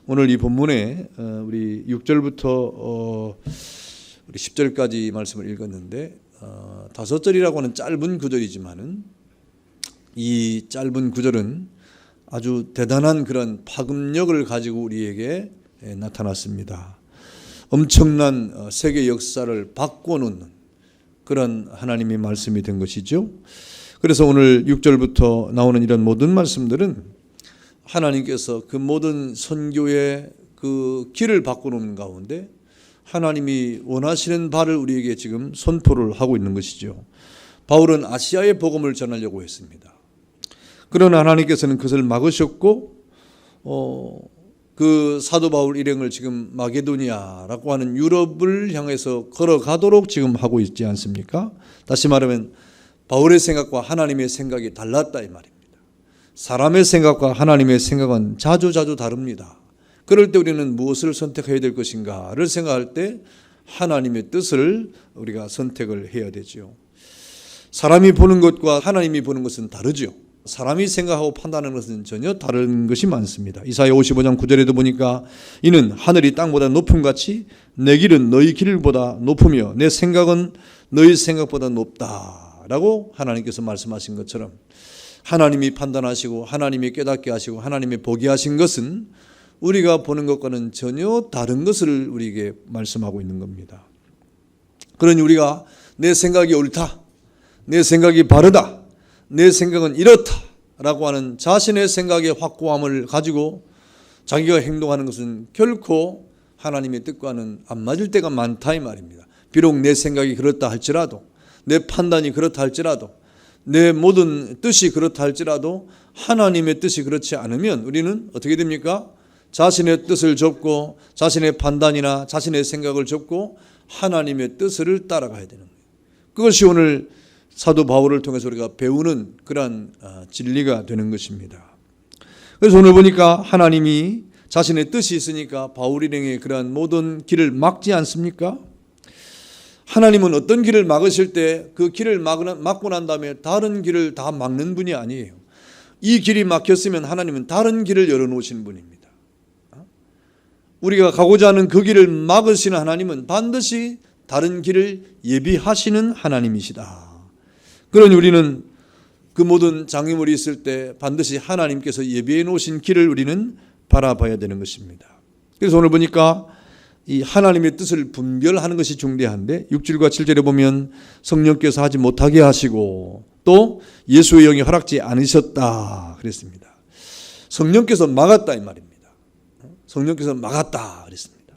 오늘 이 본문에 우리 6절부터 우리 10절까지 말씀을 읽었는데 5절이라고 하는 짧은 구절이지만은 이 짧은 구절은 아주 대단한 그런 파급력을 가지고 우리에게 나타났습니다. 엄청난 세계 역사를 바꿔놓는 그런 하나님의 말씀이 된 것이죠. 그래서 오늘 6절부터 나오는 이런 모든 말씀들은 하나님께서 그 모든 선교의 그 길을 바꿔놓는 가운데 하나님이 원하시는 바를 우리에게 지금 선포를 하고 있는 것이죠. 바울은 아시아의 복음을 전하려고 했습니다. 그러나 하나님께서는 그것을 막으셨고 그 사도 바울 일행을 지금 마게도니아라고 하는 유럽을 향해서 걸어가도록 지금 하고 있지 않습니까? 다시 말하면 바울의 생각과 하나님의 생각이 달랐다 이 말입니다. 사람의 생각과 하나님의 생각은 자주 다릅니다. 그럴 때 우리는 무엇을 선택해야 될 것인가를 생각할 때 하나님의 뜻을 우리가 선택을 해야 되죠. 사람이 보는 것과 하나님이 보는 것은 다르죠. 사람이 생각하고 판단하는 것은 전혀 다른 것이 많습니다. 이사야 55장 9절에도 보니까 이는 하늘이 땅보다 높음같이 내 길은 너희 길보다 높으며 내 생각은 너희 생각보다 높다라고 하나님께서 말씀하신 것처럼 하나님이 판단하시고 하나님이 깨닫게 하시고 하나님이 보게 하신 것은 우리가 보는 것과는 전혀 다른 것을 우리에게 말씀하고 있는 겁니다. 그러니 우리가 내 생각이 옳다, 내 생각이 바르다, 내 생각은 이렇다 라고 하는 자신의 생각의 확고함을 가지고 자기가 행동하는 것은 결코 하나님의 뜻과는 안 맞을 때가 많다 이 말입니다. 비록 내 생각이 그렇다 할지라도, 내 판단이 그렇다 할지라도, 내 모든 뜻이 그렇다 할지라도 하나님의 뜻이 그렇지 않으면 우리는 어떻게 됩니까? 자신의 뜻을 접고 자신의 판단이나 자신의 생각을 접고 하나님의 뜻을 따라가야 되는 거예요. 그것이 오늘 사도 바울을 통해서 우리가 배우는 그러한 진리가 되는 것입니다. 그래서 오늘 보니까 하나님이 자신의 뜻이 있으니까 바울 일행의 그러한 모든 길을 막지 않습니까? 하나님은 어떤 길을 막으실 때 그 길을 막고 난 다음에 다른 길을 다 막는 분이 아니에요. 이 길이 막혔으면 하나님은 다른 길을 열어놓으신 분입니다. 우리가 가고자 하는 그 길을 막으시는 하나님은 반드시 다른 길을 예비하시는 하나님이시다. 그러니 우리는 그 모든 장애물이 있을 때 반드시 하나님께서 예비해 놓으신 길을 우리는 바라봐야 되는 것입니다. 그래서 오늘 보니까 이 하나님의 뜻을 분별하는 것이 중대한데 6절과 7절에 보면 성령께서 하지 못하게 하시고 또 예수의 영이 허락지 않으셨다 그랬습니다. 성령께서 막았다 이 말입니다. 성령께서 막았다 그랬습니다.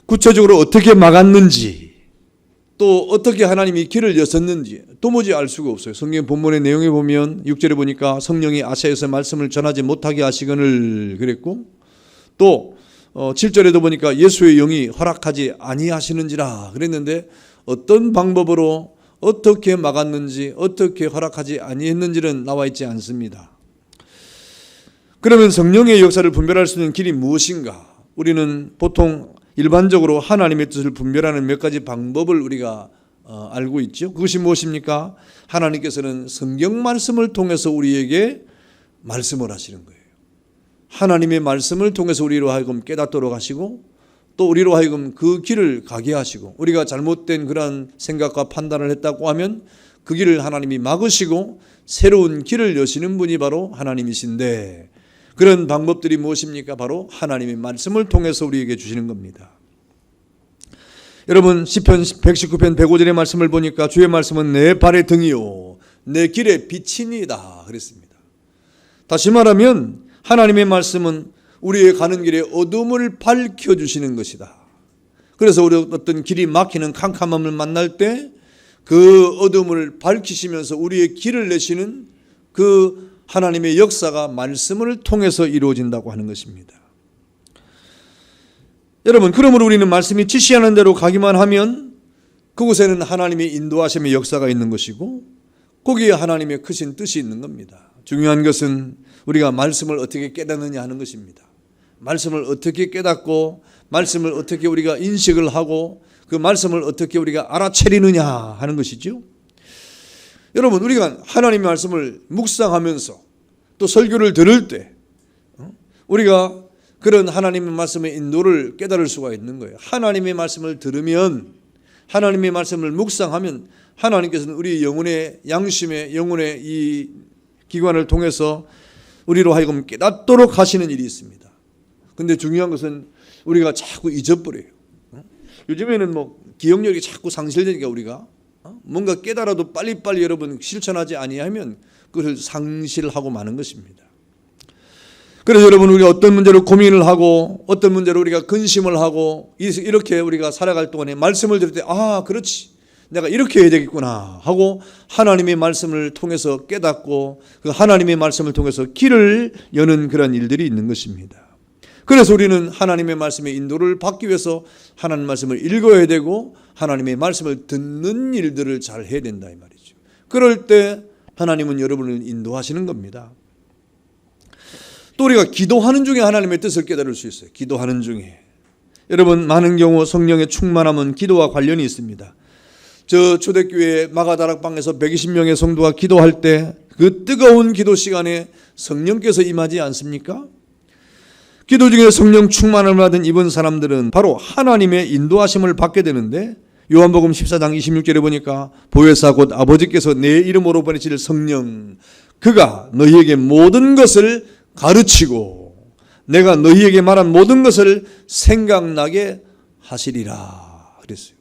구체적으로 어떻게 막았는지 또 어떻게 하나님이 길을 여셨는지 도무지 알 수가 없어요. 성경 본문의 내용에 보면 6절에 보니까 성령이 아시아에서 말씀을 전하지 못하게 하시거늘 그랬고 또 7절에도 보니까 예수의 영이 허락하지 아니하시는지라 그랬는데 어떤 방법으로 어떻게 막았는지 어떻게 허락하지 아니했는지는 나와 있지 않습니다. 그러면 성령의 역사를 분별할 수 있는 길이 무엇인가? 우리는 보통 일반적으로 하나님의 뜻을 분별하는 몇 가지 방법을 우리가 알고 있죠. 그것이 무엇입니까? 하나님께서는 성경 말씀을 통해서 우리에게 말씀을 하시는 거예요. 하나님의 말씀을 통해서 우리로 하여금 깨닫도록 하시고 또 우리로 하여금 그 길을 가게 하시고 우리가 잘못된 그러한 생각과 판단을 했다고 하면 그 길을 하나님이 막으시고 새로운 길을 여시는 분이 바로 하나님이신데 그런 방법들이 무엇입니까? 바로 하나님의 말씀을 통해서 우리에게 주시는 겁니다. 여러분 시편 119편 105절의 말씀을 보니까 주의 말씀은 내 발의 등이요 내 길의 빛이니이다 그랬습니다. 다시 말하면 하나님의 말씀은 우리의 가는 길에 어둠을 밝혀주시는 것이다. 그래서 우리 어떤 길이 막히는 캄캄함을 만날 때 그 어둠을 밝히시면서 우리의 길을 내시는 그 하나님의 역사가 말씀을 통해서 이루어진다고 하는 것입니다. 여러분 그러므로 우리는 말씀이 지시하는 대로 가기만 하면 그곳에는 하나님의 인도하심의 역사가 있는 것이고 거기에 하나님의 크신 뜻이 있는 겁니다. 중요한 것은 우리가 말씀을 어떻게 깨닫느냐 하는 것입니다. 말씀을 어떻게 깨닫고 말씀을 어떻게 우리가 인식을 하고 그 말씀을 어떻게 우리가 알아차리느냐 하는 것이죠. 여러분 우리가 하나님의 말씀을 묵상하면서 또 설교를 들을 때 우리가 그런 하나님의 말씀의 인도를 깨달을 수가 있는 거예요. 하나님의 말씀을 들으면, 하나님의 말씀을 묵상하면 하나님께서는 우리 영혼의 양심의 영혼의 이 기관을 통해서 우리로 하여금 깨닫도록 하시는 일이 있습니다. 근데 중요한 것은 우리가 자꾸 잊어버려요. 요즘에는 뭐 기억력이 자꾸 상실되니까 우리가 뭔가 깨달아도 빨리빨리 여러분 실천하지 아니하면 그것을 상실하고 마는 것입니다. 그래서 여러분, 우리가 어떤 문제로 고민을 하고 어떤 문제로 우리가 근심을 하고 이렇게 우리가 살아갈 동안에 말씀을 들을 때 그렇지, 내가 이렇게 해야 되겠구나 하고 하나님의 말씀을 통해서 깨닫고 그 하나님의 말씀을 통해서 길을 여는 그런 일들이 있는 것입니다. 그래서 우리는 하나님의 말씀의 인도를 받기 위해서 하나님의 말씀을 읽어야 되고 하나님의 말씀을 듣는 일들을 잘 해야 된다 이 말이죠. 그럴 때 하나님은 여러분을 인도하시는 겁니다. 또 우리가 기도하는 중에 하나님의 뜻을 깨달을 수 있어요. 기도하는 중에. 여러분, 많은 경우 성령의 충만함은 기도와 관련이 있습니다. 저 초대교회 마가다락방에서 120명의 성도가 기도할 때 그 뜨거운 기도 시간에 성령께서 임하지 않습니까? 기도 중에 성령 충만을 받은 이번 사람들은 바로 하나님의 인도하심을 받게 되는데, 요한복음 14장 26절에 보니까 보혜사 곧 아버지께서 내 이름으로 보내실 성령, 그가 너희에게 모든 것을 가르치고 내가 너희에게 말한 모든 것을 생각나게 하시리라 그랬어요.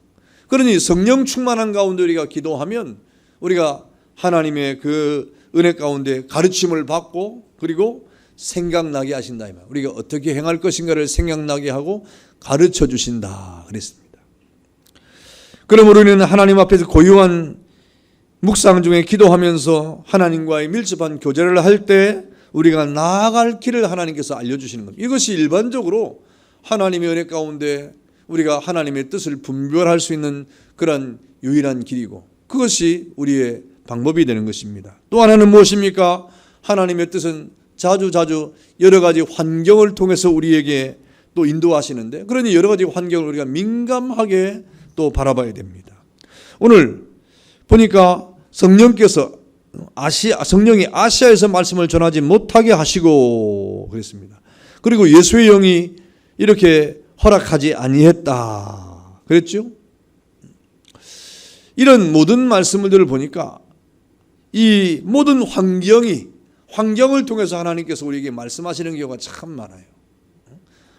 그러니 성령 충만한 가운데 우리가 기도하면 우리가 하나님의 그 은혜 가운데 가르침을 받고 그리고 생각나게 하신다 이 말. 우리가 어떻게 행할 것인가를 생각나게 하고 가르쳐 주신다 그랬습니다. 그러므로 우리는 하나님 앞에서 고요한 묵상 중에 기도하면서 하나님과의 밀접한 교제를 할 때 우리가 나아갈 길을 하나님께서 알려주시는 겁니다. 이것이 일반적으로 하나님의 은혜 가운데 우리가 하나님의 뜻을 분별할 수 있는 그런 유일한 길이고, 그것이 우리의 방법이 되는 것입니다. 또 하나는 무엇입니까? 하나님의 뜻은 자주 여러 가지 환경을 통해서 우리에게 또 인도하시는데, 그러니 여러 가지 환경을 우리가 민감하게 또 바라봐야 됩니다. 오늘 보니까 성령께서 성령이 아시아에서 말씀을 전하지 못하게 하시고 그랬습니다. 그리고 예수의 영이 이렇게 허락하지 아니했다 그랬죠. 이런 모든 말씀들을 보니까 이 모든 환경을 통해서 하나님께서 우리에게 말씀하시는 경우가 참 많아요.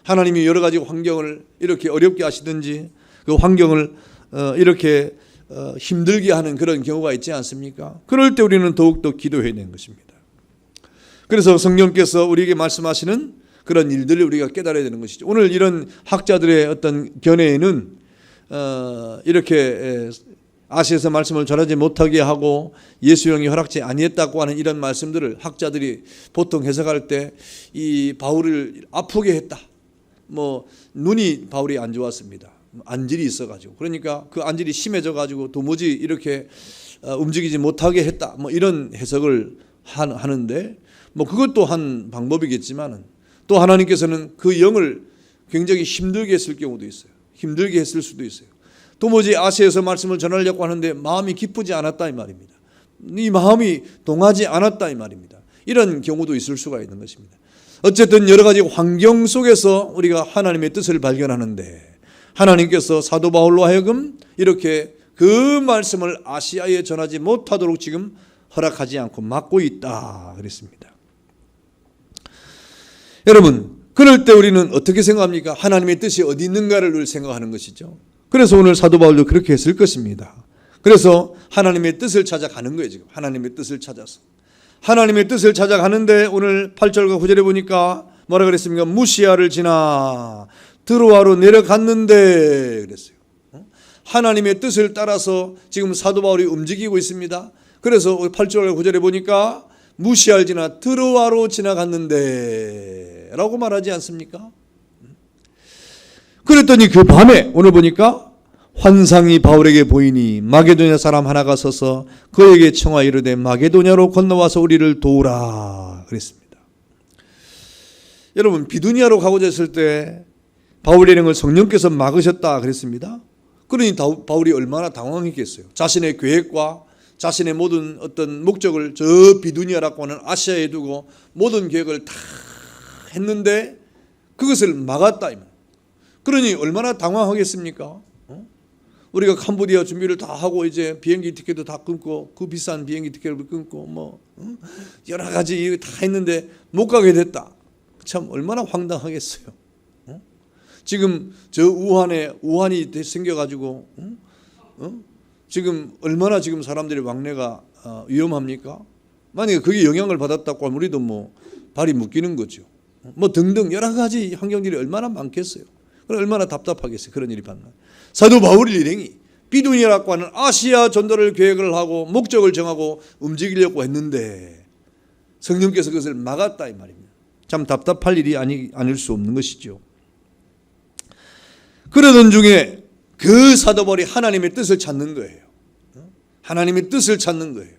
하나님이 여러 가지 환경을 이렇게 어렵게 하시든지 그 환경을 이렇게 힘들게 하는 그런 경우가 있지 않습니까? 그럴 때 우리는 더욱더 기도해야 되는 것입니다. 그래서 성령께서 우리에게 말씀하시는 그런 일들을 우리가 깨달아야 되는 것이죠. 오늘 이런 학자들의 어떤 견해에는 이렇게 아시아에서 말씀을 전하지 못하게 하고 예수 영이 허락지 아니했다고 하는 이런 말씀들을 학자들이 보통 해석할 때 이 바울을 아프게 했다. 뭐 눈이 바울이 안 좋았습니다. 안질이 있어가지고, 그러니까 그 안질이 심해져가지고 도무지 이렇게 움직이지 못하게 했다. 뭐 이런 해석을 하는데, 뭐 그것도 한 방법이겠지만은 또 하나님께서는 그 영을 굉장히 힘들게 했을 경우도 있어요. 힘들게 했을 수도 있어요. 도무지 아시아에서 말씀을 전하려고 하는데 마음이 기쁘지 않았다 이 말입니다. 이 마음이 동하지 않았다 이 말입니다. 이런 경우도 있을 수가 있는 것입니다. 어쨌든 여러 가지 환경 속에서 우리가 하나님의 뜻을 발견하는데, 하나님께서 사도 바울로 하여금 이렇게 그 말씀을 아시아에 전하지 못하도록 지금 허락하지 않고 막고 있다 그랬습니다. 여러분, 그럴 때 우리는 어떻게 생각합니까? 하나님의 뜻이 어디 있는가를 늘 생각하는 것이죠. 그래서 오늘 사도 바울도 그렇게 했을 것입니다. 그래서 하나님의 뜻을 찾아가는 거예요. 지금 하나님의 뜻을 찾아서 하나님의 뜻을 찾아가는데, 오늘 8절과 9절에 보니까 뭐라 그랬습니까? 무시아를 지나 드로아로 내려갔는데 그랬어요. 하나님의 뜻을 따라서 지금 사도 바울이 움직이고 있습니다. 그래서 8절 9절에 보니까 무시아를 지나 드로아로 지나갔는데 라고 말하지 않습니까? 그랬더니 그 밤에 오늘 보니까 환상이 바울에게 보이니 마게도냐 사람 하나가 서서 그에게 청하 이르되 마게도냐로 건너와서 우리를 도우라 그랬습니다. 여러분, 비두니아로 가고자 했을 때 바울의 일행을 성령께서 막으셨다 그랬습니다. 그러니 바울이 얼마나 당황했겠어요. 자신의 계획과 자신의 모든 어떤 목적을 저 비두니아라고 하는 아시아에 두고 모든 계획을 다 했는데 그것을 막았다. 그러니 얼마나 당황하겠습니까? 우리가 캄보디아 준비를 다 하고 이제 비행기 티켓도 다 끊고 그 비싼 비행기 티켓을 끊고 뭐 여러 가지 다 했는데 못 가게 됐다. 참 얼마나 황당하겠어요. 지금 저 우한이 생겨가지고 지금 얼마나 지금 사람들이 왕래가 위험합니까? 만약에 그게 영향을 받았다고 하면 우리도 뭐 발이 묶이는 거죠. 뭐 등등 여러 가지 환경들이 얼마나 많겠어요. 얼마나 답답하겠어요. 그런 일이 발生. 사도 바울 일행이 비두니아라고 하는 아시아 전도를 계획을 하고 목적을 정하고 움직이려고 했는데 성령께서 그것을 막았다 이 말입니다. 참 답답할 일이 아닐 수 없는 것이죠. 그러던 중에 그 사도 바울이 하나님의 뜻을 찾는 거예요. 하나님의 뜻을 찾는 거예요.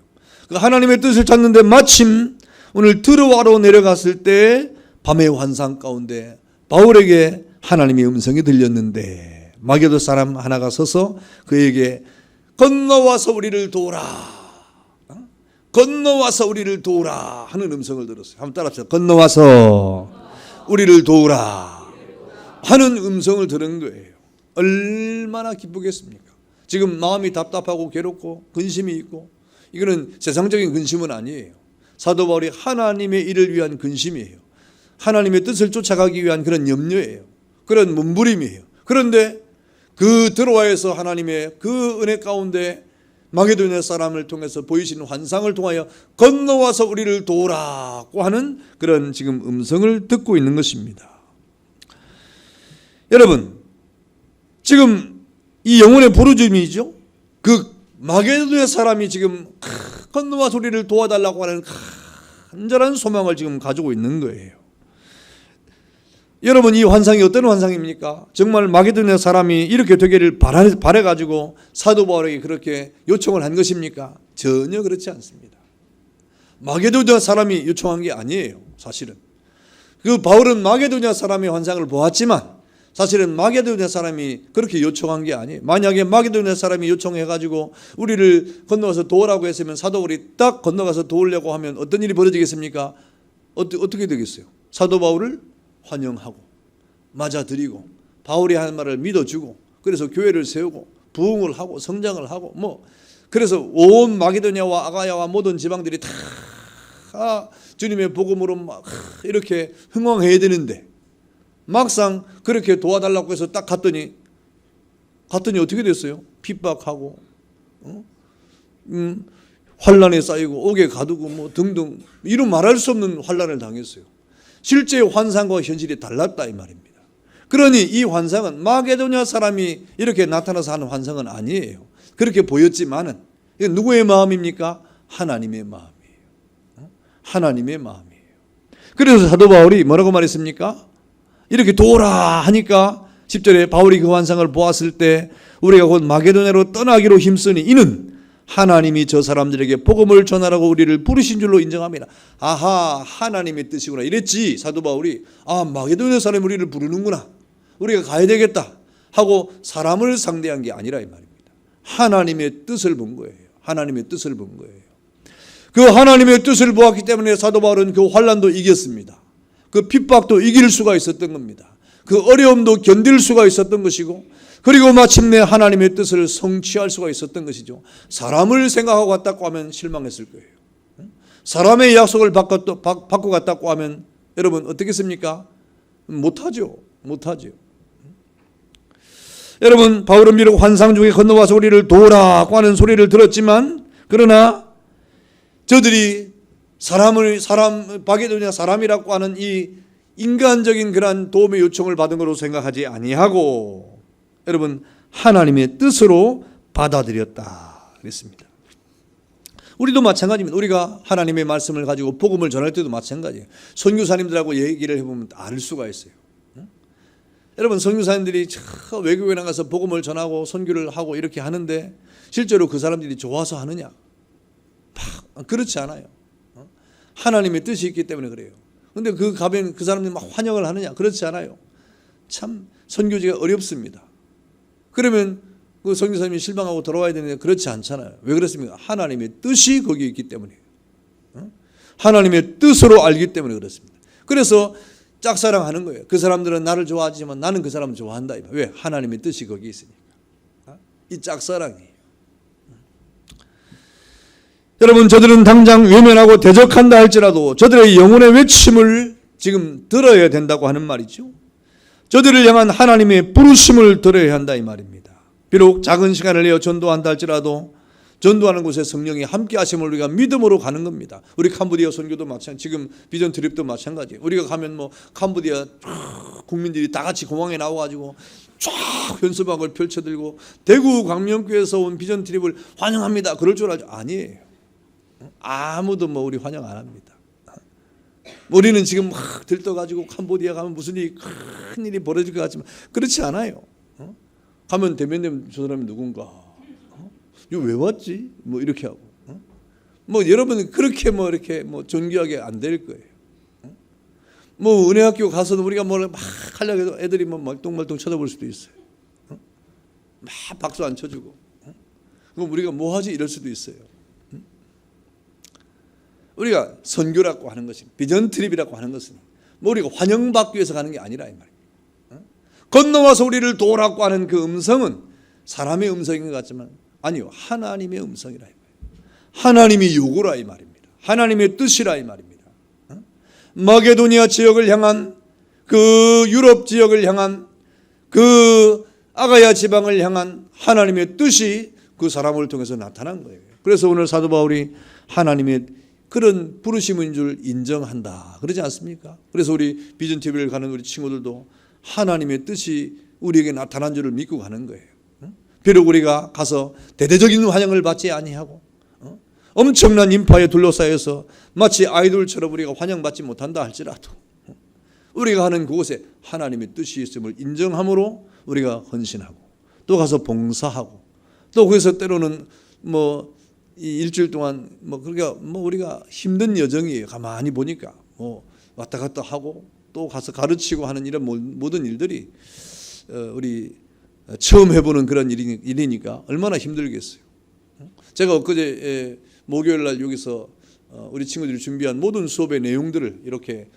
그 하나님의 뜻을 찾는데 마침 오늘 드로아로 내려갔을 때 밤의 환상 가운데 바울에게 하나님의 음성이 들렸는데 마게도 사람 하나가 서서 그에게 건너와서 우리를 도우라, 건너와서 우리를 도우라 하는 음성을 들었어요. 한번 따라합시다. 건너와서 우리를 도우라 하는 음성을 들은 거예요. 얼마나 기쁘겠습니까? 지금 마음이 답답하고 괴롭고 근심이 있고 이거는 세상적인 근심은 아니에요. 사도 바울이 하나님의 일을 위한 근심이에요. 하나님의 뜻을 쫓아가기 위한 그런 염려예요. 그런 몸부림이에요. 그런데 그 드로아에서 하나님의 그 은혜 가운데 마게도냐 사람을 통해서 보이시는 환상을 통하여 건너와서 우리를 도우라고 하는 그런 지금 음성을 듣고 있는 것입니다. 여러분, 지금 이 영혼의 부르짖음이죠. 그 마게도냐 사람이 지금 건너와서 우리를 도와달라고 하는 간절한 소망을 지금 가지고 있는 거예요. 여러분, 이 환상이 어떤 환상입니까? 정말 마게도냐 사람이 이렇게 되기를 바라가지고 사도 바울에게 그렇게 요청을 한 것입니까? 전혀 그렇지 않습니다. 마게도냐 사람이 요청한 게 아니에요. 사실은 그 바울은 마게도냐 사람의 환상을 보았지만 사실은 마게도냐 사람이 그렇게 요청한 게 아니에요. 만약에 마게도냐 사람이 요청해가지고 우리를 건너가서 도우라고 했으면 사도 바울이 딱 건너가서 도우려고 하면 어떤 일이 벌어지겠습니까? 어떻게 되겠어요? 사도 바울을 환영하고 맞아들이고 바울이 하는 말을 믿어주고 그래서 교회를 세우고 부흥을 하고 성장을 하고 뭐 그래서 온 마게도냐와 아가야와 모든 지방들이 다 주님의 복음으로 막 이렇게 흥왕해야 되는데 막상 그렇게 도와달라고 해서 딱 갔더니 어떻게 됐어요? 핍박하고 환란에 쌓이고 옥에 가두고 뭐 등등 이루 말할 수 없는 환란을 당했어요. 실제 환상과 현실이 달랐다 이 말입니다. 그러니 이 환상은 마게도냐 사람이 이렇게 나타나서 하는 환상은 아니에요. 그렇게 보였지만은 이건 누구의 마음입니까? 하나님의 마음이에요. 하나님의 마음이에요. 그래서 사도 바울이 뭐라고 말했습니까? 이렇게 도우라 하니까 10절에 바울이 그 환상을 보았을 때 우리가 곧 마게도냐로 떠나기로 힘쓰니 이는 하나님이 저 사람들에게 복음을 전하라고 우리를 부르신 줄로 인정합니다. 아하, 하나님의 뜻이구나 이랬지. 사도 바울이 마게도냐 사람이 우리를 부르는구나, 우리가 가야 되겠다 하고 사람을 상대한 게 아니라 이 말입니다. 하나님의 뜻을 본 거예요. 하나님의 뜻을 본 거예요. 그 하나님의 뜻을 보았기 때문에 사도 바울은 그 환난도 이겼습니다. 그 핍박도 이길 수가 있었던 겁니다. 그 어려움도 견딜 수가 있었던 것이고 그리고 마침내 하나님의 뜻을 성취할 수가 있었던 것이죠. 사람을 생각하고 갔다고 하면 실망했을 거예요. 사람의 약속을 받고 갔다고 하면 여러분 어떻겠습니까? 못하죠. 여러분, 바울은 비록 환상 중에 건너와서 우리를 도우라고 하는 소리를 들었지만 그러나 저들이 마게도냐 사람이라고 하는 이 인간적인 그러한 도움의 요청을 받은 것으로 생각하지 아니하고 여러분 하나님의 뜻으로 받아들였다 그랬습니다. 우리도 마찬가지입니다. 우리가 하나님의 말씀을 가지고 복음을 전할 때도 마찬가지예요. 선교사님들하고 얘기를 해보면 알 수가 있어요. 여러분, 선교사님들이 외국에 나가서 복음을 전하고 선교를 하고 이렇게 하는데 실제로 그 사람들이 좋아서 하느냐? 그렇지 않아요. 하나님의 뜻이 있기 때문에 그래요. 그런데 그 가면 그 사람들이 막 환영을 하느냐? 그렇지 않아요. 참 선교지가 어렵습니다. 그러면 그 선교사님이 실망하고 돌아와야 되는데 그렇지 않잖아요. 왜 그렇습니까? 하나님의 뜻이 거기에 있기 때문이에요. 하나님의 뜻으로 알기 때문에 그렇습니다. 그래서 짝사랑하는 거예요. 그 사람들은 나를 좋아하지만 나는 그 사람을 좋아한다. 왜? 하나님의 뜻이 거기 있으니까. 이 짝사랑이에요. 여러분, 저들은 당장 외면하고 대적한다 할지라도 저들의 영혼의 외침을 지금 들어야 된다고 하는 말이죠. 저들을 향한 하나님의 부르심을 들어야 한다 이 말입니다. 비록 작은 시간을 내어 전도한다 할지라도 전도하는 곳에 성령이 함께 하심을 우리가 믿음으로 가는 겁니다. 우리 캄보디아 선교도 마찬가지, 지금 비전 트립도 마찬가지예요. 우리가 가면 뭐 캄보디아 국민들이 다 같이 공항에 나와가지고 쫙 현수막을 펼쳐들고 대구 광명교회에서 온 비전 트립을 환영합니다. 그럴 줄 알죠? 아니에요. 아무도 뭐 우리 환영 안 합니다. 우리는 지금 막 들떠가지고 캄보디아 가면 무슨 일이 큰 일이 벌어질 것 같지만 그렇지 않아요. 가면 대면되면 저 사람이 누군가, 이거 왜 왔지? 뭐 이렇게 하고, 뭐 여러분 그렇게 뭐 이렇게 뭐 존귀하게 안 될 거예요. 뭐 은혜학교 가서도 우리가 뭘 막 하려고 해도 애들이 뭐 말똥말똥 쳐다볼 수도 있어요. 막 박수 안 쳐주고, 그럼 우리가 뭐 하지 이럴 수도 있어요. 우리가 선교라고 하는 것이, 비전 트립이라고 하는 것은 뭐 우리가 환영받기 위해서 가는 게 아니라 이 말이에요. 건너와서 우리를 도우라고 하는 그 음성은 사람의 음성인 것 같지만 아니요, 하나님의 음성이라 이 말이에요. 하나님의 요구라 이 말입니다. 하나님의 뜻이라 이 말입니다. 마게도니아 지역을 향한, 그 유럽 지역을 향한, 그 아가야 지방을 향한 하나님의 뜻이 그 사람을 통해서 나타난 거예요. 그래서 오늘 사도 바울이 하나님의 그런 부르심인 줄 인정한다 그러지 않습니까? 그래서 우리 비전 TV를 가는 우리 친구들도 하나님의 뜻이 우리에게 나타난 줄을 믿고 가는 거예요. 비록 우리가 가서 대대적인 환영을 받지 아니하고 엄청난 인파에 둘러싸여서 마치 아이돌처럼 우리가 환영받지 못한다 할지라도 우리가 하는 그곳에 하나님의 뜻이 있음을 인정함으로 우리가 헌신하고 또 가서 봉사하고 또 거기서 때로는 뭐 이 일주일 동안 뭐 그러니까 뭐 우리가 힘든 여정이에요. 가만히 보니까 뭐 왔다 갔다 하고 또 가서 가르치고 하는 이런 모든 일들이 우리 처음 해보는 그런 일이니까 얼마나 힘들겠어요. 제가 엊그제 목요일 날 여기서 우리 친구들이 준비한 모든 수업의 내용들을 이렇게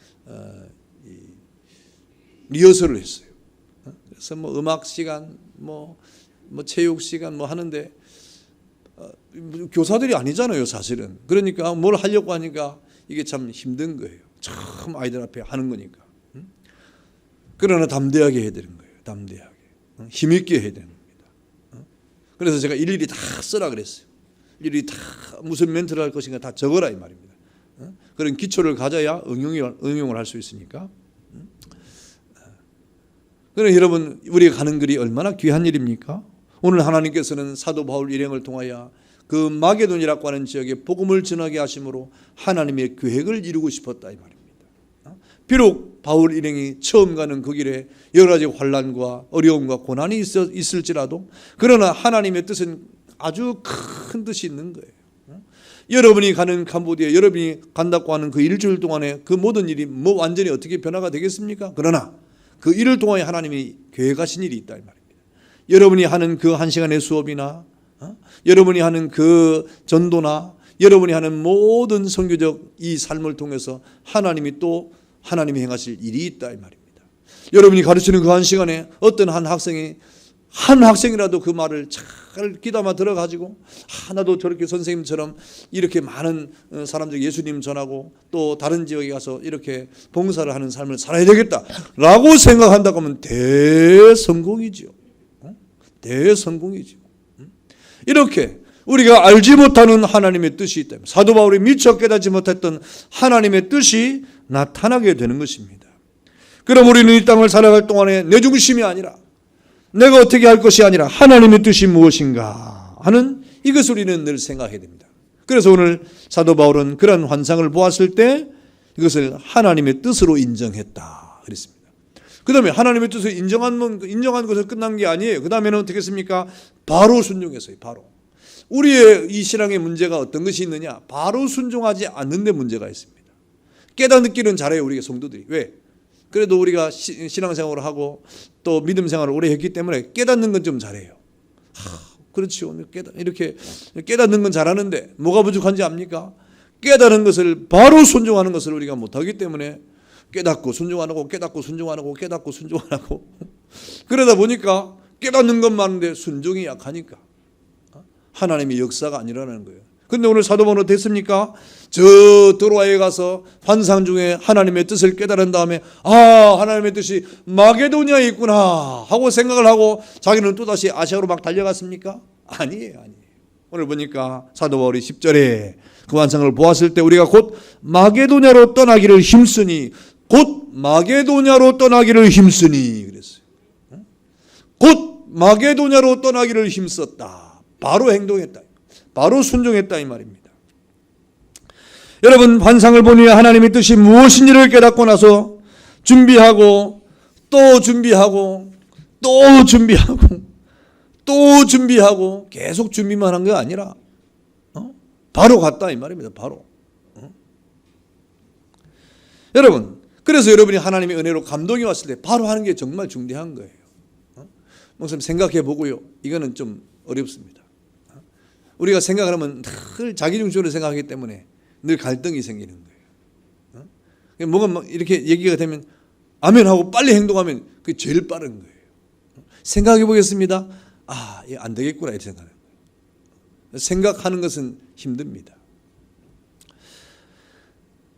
리허설을 했어요. 그래서 뭐 음악 시간, 뭐 체육 시간 뭐 하는데 교사들이 아니잖아요, 사실은. 그러니까 뭘 하려고 하니까 이게 참 힘든 거예요. 처음 아이들 앞에 하는 거니까. 그러나 담대하게 해야 되는 거예요. 담대하게. 힘있게 해야 되는 겁니다. 그래서 제가 일일이 다 쓰라 그랬어요. 일일이 다 무슨 멘트를 할 것인가 다 적어라 이 말입니다. 그런 기초를 가져야 응용을 할 수 있으니까. 그러나 여러분, 우리가 가는 길이 얼마나 귀한 일입니까? 오늘 하나님께서는 사도 바울 일행을 통하여 그 마게도니라고 하는 지역에 복음을 전하게 하심으로 하나님의 계획을 이루고 싶었다 이 말입니다. 비록 바울 일행이 처음 가는 그 길에 여러 가지 환난과 어려움과 고난이 있을지라도 그러나 하나님의 뜻은 아주 큰 뜻이 있는 거예요. 여러분이 가는 캄보디아, 여러분이 간다고 하는 그 일주일 동안에 그 모든 일이 뭐 완전히 어떻게 변화가 되겠습니까? 그러나 그 일을 통하여 하나님이 계획하신 일이 있다 이 말입니다. 여러분이 하는 그 한 시간의 수업이나 여러분이 하는 그 전도나 여러분이 하는 모든 선교적 이 삶을 통해서 하나님이 또 하나님이 행하실 일이 있다 이 말입니다. 여러분이 가르치는 그 한 시간에 어떤 한 학생이라도 그 말을 잘 귀담아 들어가지고 나도 저렇게 선생님처럼 이렇게 많은 사람들 예수님 전하고 또 다른 지역에 가서 이렇게 봉사를 하는 삶을 살아야 되겠다라고 생각한다고 하면 대성공이죠. 대성공이죠. 이렇게 우리가 알지 못하는 하나님의 뜻이 있다면 사도 바울이 미처 깨닫지 못했던 하나님의 뜻이 나타나게 되는 것입니다. 그럼 우리는 이 땅을 살아갈 동안에 내 중심이 아니라 내가 어떻게 할 것이 아니라 하나님의 뜻이 무엇인가 하는 이것을 우리는 늘 생각해야 됩니다. 그래서 오늘 사도 바울은 그런 환상을 보았을 때 이것을 하나님의 뜻으로 인정했다 그랬습니다. 그 다음에 하나님의 뜻을 인정한 것을 끝난 게 아니에요. 그 다음에는 어떻게 했습니까? 바로 순종했어요. 바로. 우리의 이 신앙의 문제가 어떤 것이 있느냐? 바로 순종하지 않는 데 문제가 있습니다. 깨닫기는 잘해요. 우리가 성도들이. 왜? 그래도 우리가 신앙생활을 하고 또 믿음 생활을 오래 했기 때문에 깨닫는 건 좀 잘해요. 그렇죠. 이렇게 깨닫는 건 잘하는데 뭐가 부족한지 압니까? 깨닫는 것을 바로 순종하는 것을 우리가 못하기 때문에 깨닫고 순종 안 하고 깨닫고 순종 안 하고 깨닫고 순종 안 하고 그러다 보니까 깨닫는 것 많은데 순종이 약하니까 하나님의 역사가 안 일어나는 거예요. 그런데 오늘 사도 바울은 어땠습니까? 저 드로아에 가서 환상 중에 하나님의 뜻을 깨달은 다음에 하나님의 뜻이 마게도니아에 있구나 하고 생각을 하고 자기는 또다시 아시아로 막 달려갔습니까? 아니에요. 오늘 보니까 사도 바울이 10절에 그 환상을 보았을 때 우리가 곧 마게도냐로 떠나기를 힘쓰니 곧 마게도냐로 떠나기를 힘쓰니 그랬어요. 곧 마게도냐로 떠나기를 힘썼다. 바로 행동했다. 바로 순종했다 이 말입니다. 여러분 환상을 보니 하나님의 뜻이 무엇인지를 깨닫고 나서 준비하고 또 준비하고 또 준비하고 또 준비하고 계속 준비만 한 게 아니라 바로 갔다 이 말입니다. 바로. 여러분 그래서 여러분이 하나님의 은혜로 감동이 왔을 때 바로 하는 게 정말 중대한 거예요. 목사님 생각해 보고요. 이거는 좀 어렵습니다. 우리가 생각을 하면 늘 자기중심으로 생각하기 때문에 늘 갈등이 생기는 거예요. 뭐가 막 이렇게 얘기가 되면 아멘 하고 빨리 행동하면 그게 제일 빠른 거예요. 생각해 보겠습니다. 이거 안 되겠구나 이렇게 생각하는 거예요. 생각하는 것은 힘듭니다.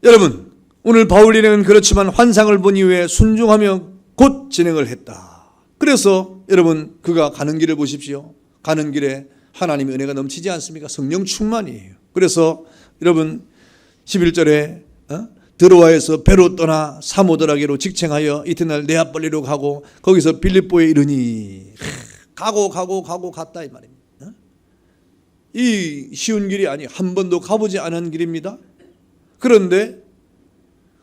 여러분 오늘 바울 일행은 그렇지만 환상을 본 이후에 순종하며 곧 진행을 했다. 그래서 여러분 그가 가는 길을 보십시오. 가는 길에 하나님의 은혜가 넘치지 않습니까? 성령 충만이에요. 그래서 여러분 11절에 드로아에서 배로 떠나 사모드라게로 직행하여 이튿날 네아폴리로 가고 거기서 빌립보에 이르니 가고 갔다 이 말입니다. 이 쉬운 길이 아니 한 번도 가보지 않은 길입니다. 그런데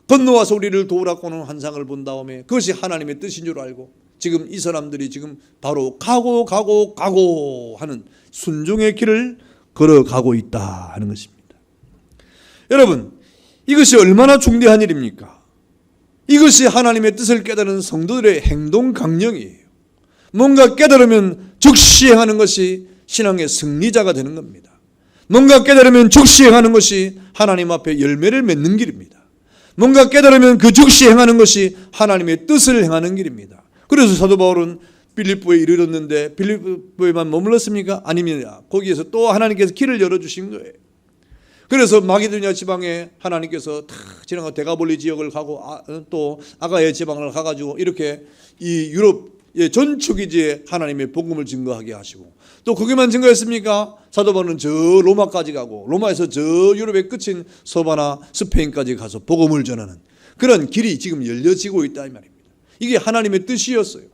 건너와서 우리를 도우라고 하는 환상을 본 다음에 그것이 하나님의 뜻인 줄 알고 지금 이 사람들이 지금 바로 가고 하는 순종의 길을 걸어가고 있다 하는 것입니다. 여러분 이것이 얼마나 중대한 일입니까? 이것이 하나님의 뜻을 깨달은 성도들의 행동 강령이에요. 뭔가 깨달으면 즉시 행하는 것이 신앙의 승리자가 되는 겁니다. 뭔가 깨달으면 즉시 행하는 것이 하나님 앞에 열매를 맺는 길입니다. 뭔가 깨달으면 그 즉시 행하는 것이 하나님의 뜻을 행하는 길입니다. 그래서 사도 바울은 빌립보에 이르렀는데 빌립보에만 머물렀습니까? 아닙니다. 거기에서 또 하나님께서 길을 열어주신 거예요. 그래서 마게도냐 지방에 하나님께서 탁 지나가 데가볼리 지역을 가고 또 아가야 지방을 가가지고 이렇게 이 유럽의 전초기지에 하나님의 복음을 증거하게 하시고 또 거기만 증거했습니까? 사도 바울은 저 로마까지 가고 로마에서 저 유럽의 끝인 서바나 스페인까지 가서 복음을 전하는 그런 길이 지금 열려지고 있다 이 말입니다. 이게 하나님의 뜻이었어요.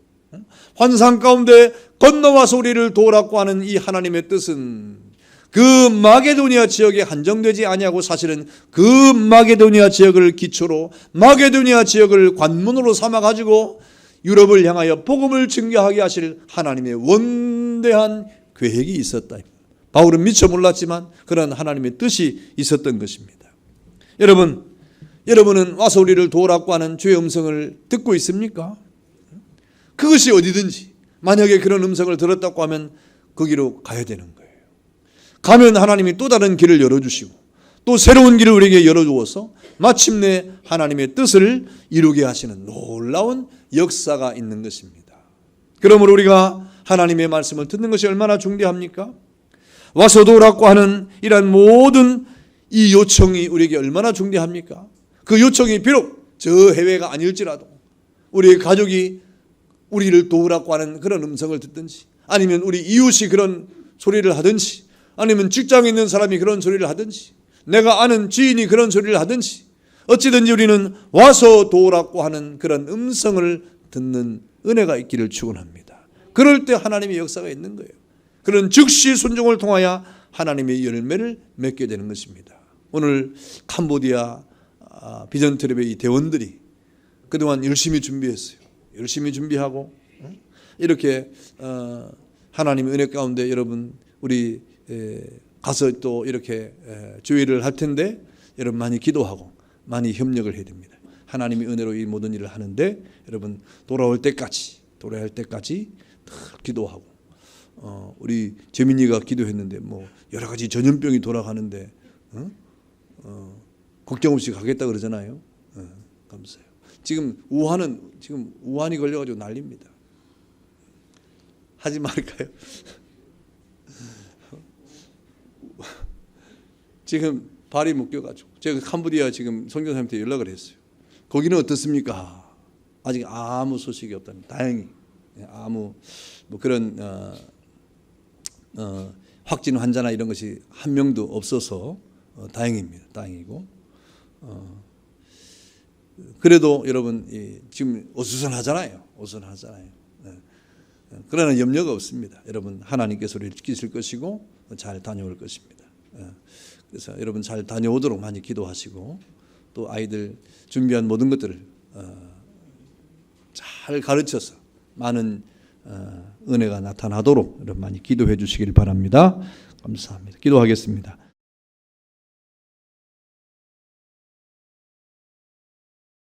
환상 가운데 건너와서 우리를 도우라고 하는 이 하나님의 뜻은 그 마게도니아 지역에 한정되지 아니하고 사실은 그 마게도니아 지역을 기초로 마게도니아 지역을 관문으로 삼아가지고 유럽을 향하여 복음을 증거하게 하실 하나님의 원대한 계획이 있었다. 바울은 미처 몰랐지만 그런 하나님의 뜻이 있었던 것입니다. 여러분은 와서 우리를 도우라고 하는 주의 음성을 듣고 있습니까? 그것이 어디든지 만약에 그런 음성을 들었다고 하면 거기로 가야 되는 거예요. 가면 하나님이 또 다른 길을 열어주시고 또 새로운 길을 우리에게 열어주어서 마침내 하나님의 뜻을 이루게 하시는 놀라운 역사가 있는 것입니다. 그러므로 우리가 하나님의 말씀을 듣는 것이 얼마나 중대합니까? 와서 도우라고 하는 이러한 모든 이 요청이 우리에게 얼마나 중대합니까? 그 요청이 비록 저 해외가 아닐지라도 우리의 가족이 우리를 도우라고 하는 그런 음성을 듣든지 아니면 우리 이웃이 그런 소리를 하든지 아니면 직장에 있는 사람이 그런 소리를 하든지 내가 아는 지인이 그런 소리를 하든지 어찌든지 우리는 와서 도우라고 하는 그런 음성을 듣는 은혜가 있기를 축원합니다. 그럴 때 하나님의 역사가 있는 거예요. 그런 즉시 순종을 통하여 하나님의 열매를 맺게 되는 것입니다. 오늘 캄보디아 비전 트랩의 이 대원들이 그동안 열심히 준비했어요. 열심히 준비하고 이렇게 하나님의 은혜 가운데 여러분 우리 가서 또 이렇게 주의를 할 텐데 여러분 많이 기도하고 많이 협력을 해야 됩니다. 하나님의 은혜로 이 모든 일을 하는데 여러분 돌아올 때까지 돌아야 할 때까지 기도하고 우리 재민이가 기도했는데 뭐 여러 가지 전염병이 돌아가는데 걱정 없이 가겠다 그러잖아요. 감사해요. 지금 우한이 걸려가지고 난립니다. 하지 말까요? 지금 발이 묶여가지고 제가 캄보디아 지금 선교사님한테 연락을 했어요. 거기는 어떻습니까? 아직 아무 소식이 없다니 다행히 아무 뭐 그런 확진 환자나 이런 것이 한 명도 없어서 다행입니다. 다행이고 그래도 여러분 지금 어수선하잖아요. 그러나 염려가 없습니다. 여러분 하나님께서 우리를 지키실 것이고 잘 다녀올 것입니다. 그래서 여러분 잘 다녀오도록 많이 기도하시고 또 아이들 준비한 모든 것들을 잘 가르쳐서 많은 은혜가 나타나도록 여러분 많이 기도해 주시길 바랍니다. 감사합니다. 기도하겠습니다.